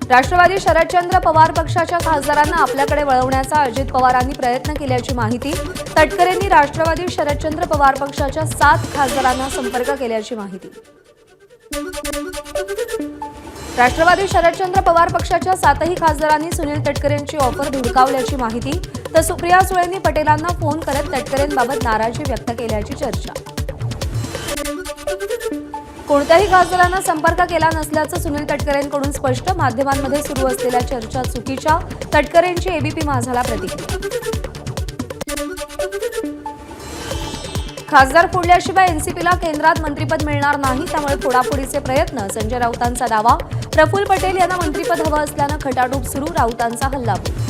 राष्ट्रवादी शरदचंद्र पवार पक्षाच्या खासदारांना आपल्याकडे वळवण्याचा अजित पवारांनी प्रयत्न केल्याची माहिती. तटकरेंनी राष्ट्रवादी शरदचंद्र पवार पक्षाच्या 7 खासदारांना संपर्क केल्याची माहिती. राष्ट्रवादी शरदचंद्र पवार पक्षाच्या 7ही खासदारांनी सुनील तटकरेंची ऑफर धुडकावल्याची माहिती. तर सुप्रिया सुळेंनी पटेलांना फोन करत तटकरेंबाबत नाराजी व्यक्त केल्याची चर्चा. कोणत्याही खासदारांना संपर्क केला नसल्याचं सुनील तटकरेंकडून स्पष्ट. माध्यमांमध्ये सुरू असलेल्या चर्चा चुकीच्या. तटकरेंची एबीपी माझाला प्रतिक्रिया. खासदार फोडल्याशिवाय एनसीपीला केंद्रात मंत्रिपद मिळणार नाही, त्यामुळे फोडाफोडीचे प्रयत्न. संजय राऊतांचा दावा. प्रफुल्ल पटेल यांना मंत्रिपद हवं असल्यानं खटाटोप सुरू. राऊतांचा हल्लाबोल.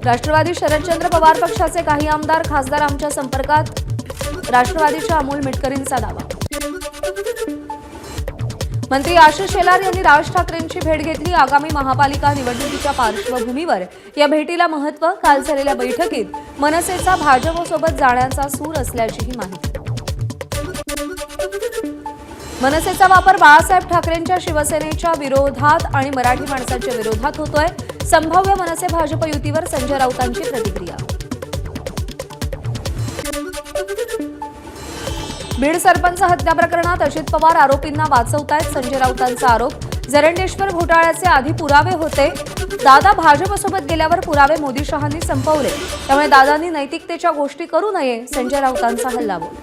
राष्ट्रवादी शरदचंद्र पवार पक्षाचे काही आमदार खासदार आमच्या संपर्कात. राष्ट्रवादीच्या अमोल मिटकरींचा दावा. मंत्री आशिष शेलार यांनी राज ठाकरेंची भेट घेतली. आगामी महापालिका निवडणुकीच्या पार्श्वभूमीवर या भेटीला महत्त्व. काल झालेल्या बैठकीत मनसेचा भाजपसोबत जाण्याचा सूर असल्याचीही माहिती. मनसेचा वापर बाळासाहेब ठाकरेंच्या शिवसेनेच्या विरोधात आणि मराठी माणसाच्या विरोधात होतोय. संभाव्य मनसे भाजप युतीवर संजय राऊतांची प्रतिक्रिया. बीड सरपंच हत्या प्रकरणात अजित पवार आरोपींना वाचवतायत. संजय राऊतांचा आरोप. जरंडेश्वर घोटाळ्याचे आधी पुरावे होते. दादा भाजपसोबत गेल्यावर पुरावे मोदी शहांनी संपवले, त्यामुळे दादांनी नैतिकतेच्या गोष्टी करू नये. संजय राऊतांचा हल्लाबोल.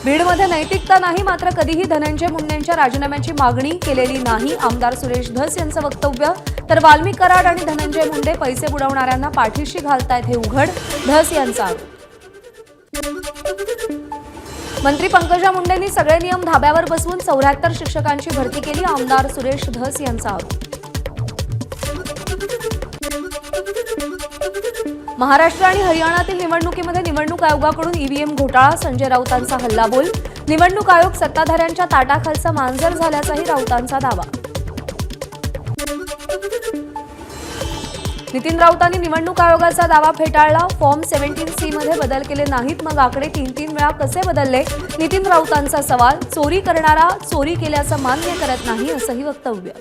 बीडमध्ये नैतिकता नाही, मात्र कधीही धनंजय मुंडेंच्या राजीनाम्याची मागणी केलेली नाही. आमदार सुरेश धस यांचं वक्तव्य. तर वाल्मिक कराड आणि धनंजय मुंडे पैसे बुडवणाऱ्यांना पाठीशी घालतायत हे उघड. धस यांचा आरोप. मंत्री पंकजा मुंडेंनी सगळे नियम धाब्यावर बसवून 74 शिक्षकांची भरती केली. आमदार सुरेश धस यांचा आरोप. महाराष्ट्र आणि हरियाणातील निवडणुकीमध्ये निवडणूक आयोगाकडून ईव्हीएम घोटाळा. संजय राऊतांचा हल्लाबोल. निवडणूक आयोग सत्ताधाऱ्यांच्या ताटाखालचा मांजर झाल्याचाही राऊतांचा दावा. नितीन राऊतांनी निवडणूक आयोगाचा दावा फेटाळला. फॉर्म 17C मध्ये बदल केले नाहीत, मग आकडे 3 वेळा कसे बदलले? नितीन राऊतांचा सवाल. चोरी करणारा चोरी केल्याचं मान्य करत नाही, असंही वक्तव्य.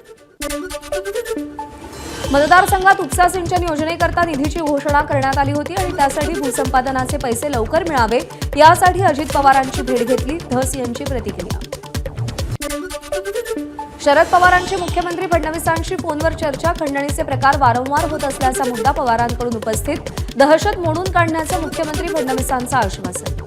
मतदारसंघात उपसा सिंचन योजनेकरता निधीची घोषणा करण्यात आली होती आणि त्यासाठी भूसंपादनाचे पैसे लवकर मिळावे यासाठी अजित पवारांची भेट घेतली. धस यांची प्रतिक्रिया. शरद पवारांची मुख्यमंत्री फडणवीसांशी फोनवर चर्चा. खंडणीचे प्रकार वारंवार होत असल्याचा मुद्दा पवारांकडून उपस्थित. दहशत मोडून काढण्याचं मुख्यमंत्री फडणवीसांचं आश्वासन.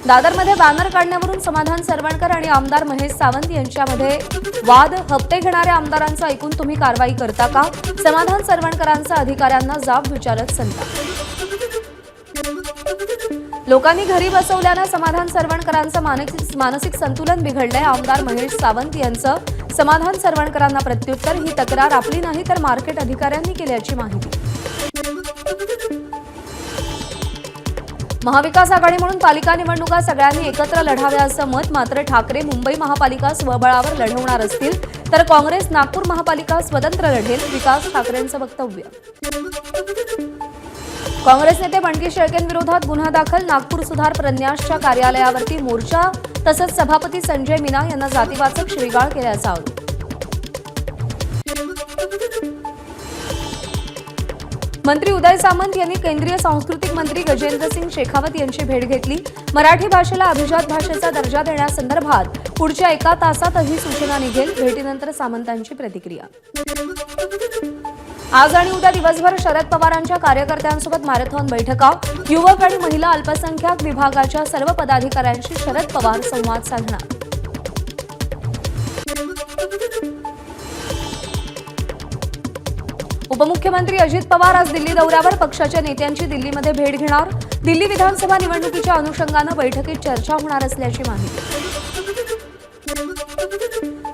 दादरमध्ये बॅनर काढण्यावरून समाधान सरवणकर आणि आमदार महेश सावंत यांच्यामध्ये वाद. हप्ते घेणाऱ्या आमदारांचं ऐकून तुम्ही कारवाई करता का? समाधान सरवणकरांचा अधिकाऱ्यांना जाब विचारत संताप. लोकांनी घरी बसवल्यानं समाधान सरवणकरांचं मानसिक संतुलन बिघडलंय. आमदार महेश सावंत यांचं समाधान सरवणकरांना प्रत्युत्तर. ही तक्रार आपली नाही तर मार्केट अधिकाऱ्यांनी केल्याची माहिती. महाविकास आघाडी म्हणून पालिका निवडणुका सगळ्यांनी एकत्र लढाव्या असं मत. मात्र ठाकरे मुंबई महापालिका स्वबळावर लढवणार असतील तर काँग्रेस नागपूर महापालिका स्वतंत्र लढेल. विकास ठाकरेंचं वक्तव्य. काँग्रेस नेते बंडकी शेळकेंविरोधात गुन्हा दाखल. नागपूर सुधार प्रन्यासच्या कार्यालयावरती मोर्चा. तसंच सभापती संजय मीना यांना जातीवाचक शिवीगाळ केल्याचा आरोप. मंत्री उदय सामंत यांनी केंद्रीय सांस्कृतिक मंत्री गजेंद्र सिंग शेखावत यांची भेट घेतली. मराठी भाषेला अभिजात भाषेचा दर्जा देण्यासंदर्भात पुढच्या 1 तासातही सूचना निघेल. भेटीनंतर सामंतांची प्रतिक्रिया. आज आणि उद्या दिवसभर शरद पवारांच्या कार्यकर्त्यांसोबत मॅरेथॉन बैठका. युवक आणि महिला अल्पसंख्याक विभागाच्या सर्व पदाधिकाऱ्यांशी शरद पवार संवाद साधणार. उपमुख्यमंत्री अजित पवार आज दिल्ली दौऱ्यावर. पक्षाच्या नेत्यांची दिल्लीमध्ये भेट घेणार. दिल्ली विधानसभा निवडणुकीच्या अनुषंगानं बैठकीत चर्चा होणार असल्याची माहिती.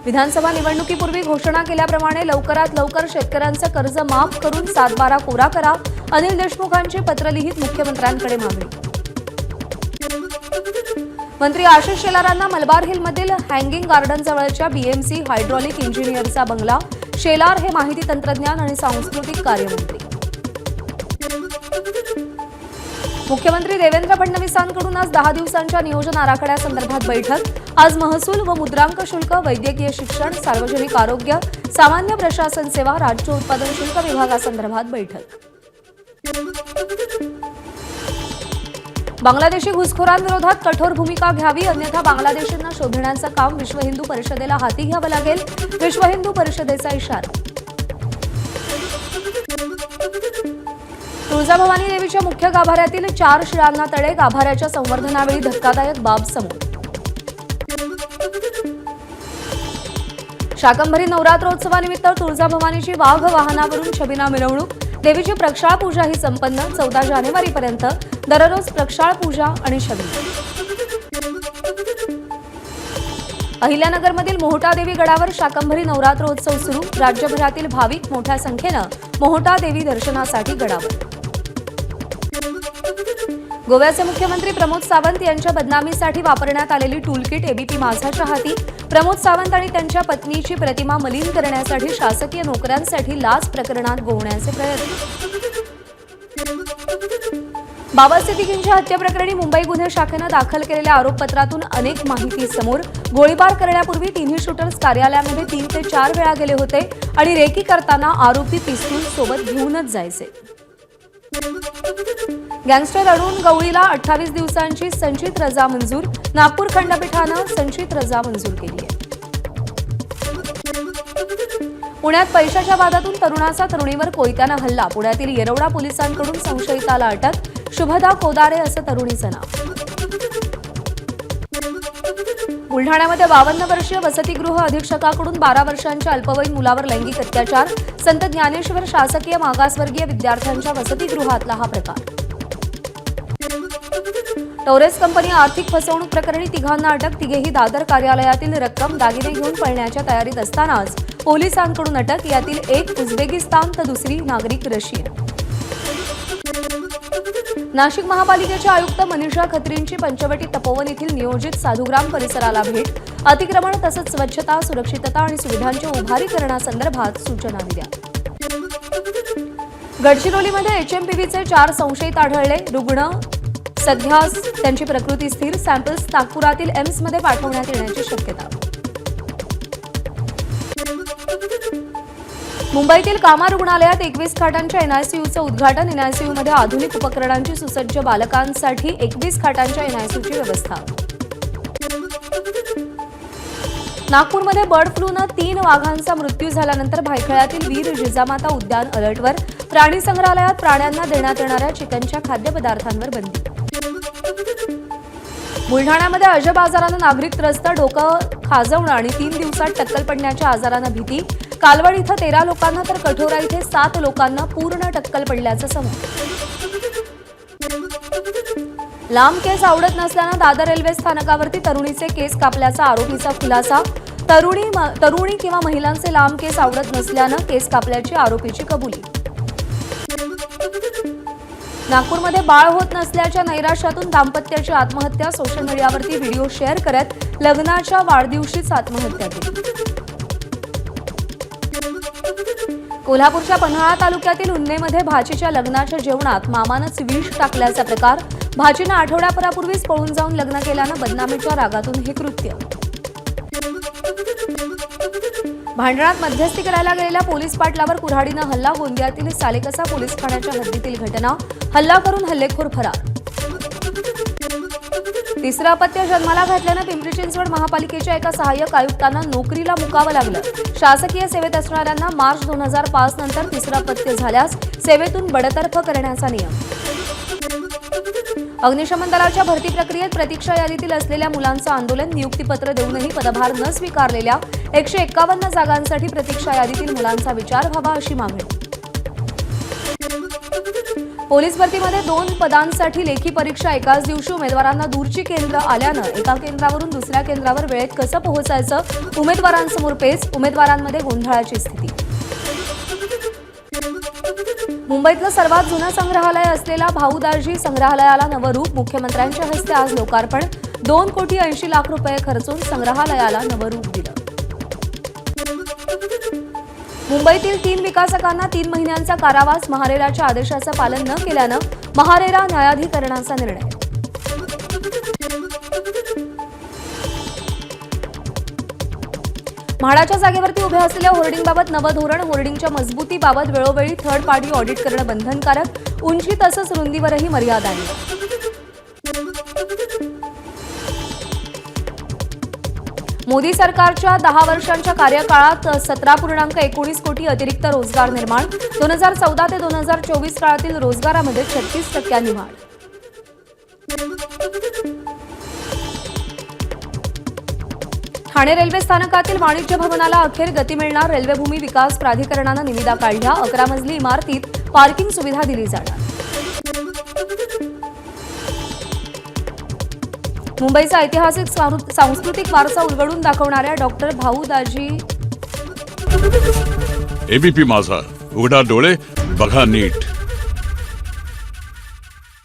विधानसभा निवडणुकीपूर्वी घोषणा केल्याप्रमाणे लवकरात लवकर शेतकऱ्यांचं कर्ज माफ करून 7/12 कोरा करा. अनिल देशमुखांची पत्र लिहित मुख्यमंत्र्यांकडे मागणी. मंत्री आशिष शेलारांना मलबार हिलमधील हँगिंग गार्डनजवळच्या बीएमसी हायड्रॉलिक इंजिनियरचा बंगला. शेलार हे माहिती तंत्रज्ञान आणि सांस्कृतिक कार्यमंत्री. मुख्यमंत्री देवेंद्र फडणवीसांकडून आज 10 दिवसांच्या नियोजन आराखड्यासंदर्भात बैठक। आज महसूल व मुद्रांक शुल्क, वैद्यकीय शिक्षण, सार्वजनिक आरोग्य, सामान्य प्रशासन सेवा, राज्य उत्पादन शुल्क विभागासंदर्भात बैठक। बांगलादेशी घुसखोरांविरोधात कठोर भूमिका घ्यावी, अन्यथा बांगलादेशींना शोधण्याचं काम विश्व हिंदू परिषदेला हाती घ्यावं लागेल, विश्व हिंदू परिषदेचा इशारा। तुळजाभवानी देवीच्या मुख्य गाभाऱ्यातील 4 शिळांना तडे, गाभाऱ्याच्या संवर्धनावेळी धक्कादायक बाब समोर। शाकंभरी नवरात्रोत्सवानिमित्त तुळजाभवानीची वाघ वाहनावरून छबिना मिरवणूक, देवीची प्रक्षाळ पूजा ही संपन्न। 14 जानेवारीपर्यंत दररोज प्रक्षाळ पूजा आणि छबिना। अहिल्यानगरमधील मोहटा देवी गडावर शाकंभरी नवरात्रोत्सव सुरू, राज्यभरातील भाविक मोठ्या संख्येनं मोहटा देवी दर्शनासाठी गडावर। गोव्याचे मुख्यमंत्री प्रमोद सावंत यांच्या बदनामीसाठी वापरण्यात आलेली टूलकिट एबीपी माझाच्या हाती, प्रमोद सावंत आणि त्यांच्या पत्नीची प्रतिमा मलिन करण्यासाठी शासकीय नोकऱ्यांसाठी लाच प्रकरणात गोवण्याचे प्रयत्न। बाबा सिद्दीकींच्या हत्येप्रकरणी मुंबई गुन्हे शाखेनं दाखल केलेल्या आरोपपत्रातून अनेक माहिती समोर। गोळीबार करण्यापूर्वी तिन्ही शूटर्स कार्यालयामध्ये 3 ते 4 वेळा गेले होते आणि रेकी करताना आरोपी पिस्तूल सोबत घेऊनच जायचे। गँगस्टर अरुण गवळीला 28 दिवसांची संचित रजा मंजूर, नागपूर खंडपीठानं संचित रजा मंजूर केली आहे। पुण्यात पैशाच्या वादातून तरुणाचा तरुणीवर कोयत्यानं हल्ला, पुण्यातील येरवडा पोलिसांकडून संशयिताला अटक, शुभदा कोदारे असं तरुणीचं नाव। बुलढाण्यामध्ये 52 वर्षीय वसतिगृह अधीक्षकाकडून 12 वर्षांच्या अल्पवयीन मुलावर लैंगिक अत्याचार, संत ज्ञानेश्वर शासकीय मागासवर्गीय विद्यार्थ्यांच्या वसतिगृहातला हा प्रकार। टोरेस कंपनी आर्थिक फसवणूक प्रकरणी तिघांना अटक, तिघेही दादर कार्यालयातील रक्कम दागिने घेऊन पळण्याच्या तयारीत असतानाच पोलिसांकडून अटक, यातील एक उझबेकिस्तान तर दुसरी नागरिक रशियन। नाशिक महापालिकेच्या आयुक्त मनीषा खत्रींची पंचवटी तपोवन येथील नियोजित साधुग्राम परिसराला भेट, अतिक्रमण तसंच स्वच्छता, सुरक्षितता आणि सुविधांच्या उभारीकरणासंदर्भात सूचना दिल्या। गडचिरोलीमध्ये एचएमपीव्हीचे 4 संशयित आढळले, रुग्ण सध्या त्यांची प्रकृती स्थिर, सॅम्पल्स नागपुरातील एम्समध्ये पाठवण्यात येण्याची शक्यता। मुंबईतील कामा रुग्णालयात 21 खाटांच्या एनआयसीयूचं उद्घाटन, एनआयसीयूमध्ये आधुनिक उपकरणांची सुसज्ज बालकांसाठी 21 खाटांच्या एनआयसीयूची व्यवस्था। नागपूरमध्ये बर्ड फ्लूनं 3 वाघांचा मृत्यू झाल्यानंतर भायखळ्यातील वीर जिजामाता उद्यान अलर्टवर, प्राणी संग्रहालयात प्राण्यांना देण्यात येणाऱ्या चिकनच्या खाद्यपदार्थांवर बंदी। बुलढाण्यामध्ये अजब आजारानं नागरिक त्रस्त, डोकं खाजवणं आणि 3 दिवसात टक्कल पडण्याच्या आजारानं भीती, कालवड इथं 13 लोकांना तर कठोरा इथे 7 लोकांना पूर्ण टक्कल पडल्याचं समोर। लांब केस आवडत नसल्यानं दादर रेल्वे स्थानकावरती तरुणीचे केस कापल्याचा आरोपीचा खुलासा, तरुणी किंवा महिलांचे लांब केस आवडत नसल्यानं केस कापल्याची आरोपीची कबुली। नागपूरमध्ये बाळ होत नसल्याच्या नैराश्यातून दाम्पत्याची आत्महत्या, सोशल मीडियावरती व्हिडिओ शेअर करत लग्नाच्या वाढदिवशीच आत्महत्या केली। कोल्हापूरच्या पन्हाळा तालुक्यातील उन्नेमध्ये भाचीच्या लग्नाच्या जेवणात मामानंच विष टाकल्याचा प्रकार, भाचीनं आठवड्याभरापूर्वीच पळून जाऊन लग्न केल्यानं बदनामीच्या रागातून हे कृत्य। भांडणात मध्यस्थी करायला गेलेल्या पोलीस पाटलावर कुऱ्हाडीनं हल्ला, गोंदियातील सालेकसा पोलीस ठाण्याच्या हद्दीतील घटना, हल्ला करून हल्लेखोर फरार। तिसरं अपत्य जन्माला घातल्यानं पिंपरी चिंचवड महापालिकेच्या एका सहाय्यक आयुक्तांना नोकरीला मुकावं लागलं, शासकीय सेवेत असणाऱ्यांना मार्च 2005 नंतर तिसरं अपत्य झाल्यास सेवेतून बडतर्फ करण्याचा नियम। अग्निशमन दलाच्या भरती प्रक्रियेत प्रतीक्षा यादीतील असलेल्या मुलांचं आंदोलन, नियुक्तीपत्र देऊनही पदभार न स्वीकारलेल्या 151 जागांसाठी प्रतीक्षा यादीतील मुलांचा विचार व्हावा अशी मागणी। पोलीस भरतीमध्ये 2 पदांसाठी लेखी परीक्षा एकाच दिवशी, उमेदवारांना दूरची केंद्र आल्यानं एका केंद्रावरून दुसऱ्या केंद्रावर वेळेत कसं पोहोचायचं, उमेदवारांसमोर पेच, उमेदवारांमध्ये गोंधळाची स्थिती। मुंबईतलं सर्वात जुनं संग्रहालय असलेल्या भाऊदाजी संग्रहालयाला नवं रूप, मुख्यमंत्र्यांच्या हस्ते आज लोकार्पण, 2,80,00,000 रुपये खर्चून संग्रहालयाला नवं रूप दिलं। मुंबईतील 3 विकासकांना 3 महिन्यांचा कारावास, महारेराच्या आदेशाचं पालन न केल्यानं महारेरा न्यायाधिकरणाचा निर्णय. म्हाडाच्या जागेवरती उभ्या असलेल्या होर्डिंगबाबत नवं धोरण. होर्डिंगच्या मजबूतीबाबत वेळोवेळी थर्ड पार्टी ऑडिट करणं बंधनकारक. उंची तसंच रुंदीवरही मर्यादा आहे. मोदी सरकारच्या 10 वर्षांच्या कार्यकाळात 17.19 कोटी अतिरिक्त रोजगार निर्माण. 2014 ते 2024 काळातील रोजगारामध्ये 36% वाढ. ठाणे रेल्वे स्थानकातील वाणिज्य भवनाला अखेर गती मिळणार. रेल्वे भूमी विकास प्राधिकरणानं निविदा काढल्या. 11 मजली इमारतीत पार्किंग सुविधा दिली जाणार. मुंबईचा ऐतिहासिक सांस्कृतिक वारसा उलगडून दाखवणाऱ्या डॉक्टर भाऊ दाजी एबीपी माझा, उघडा डोळे बघा नीट.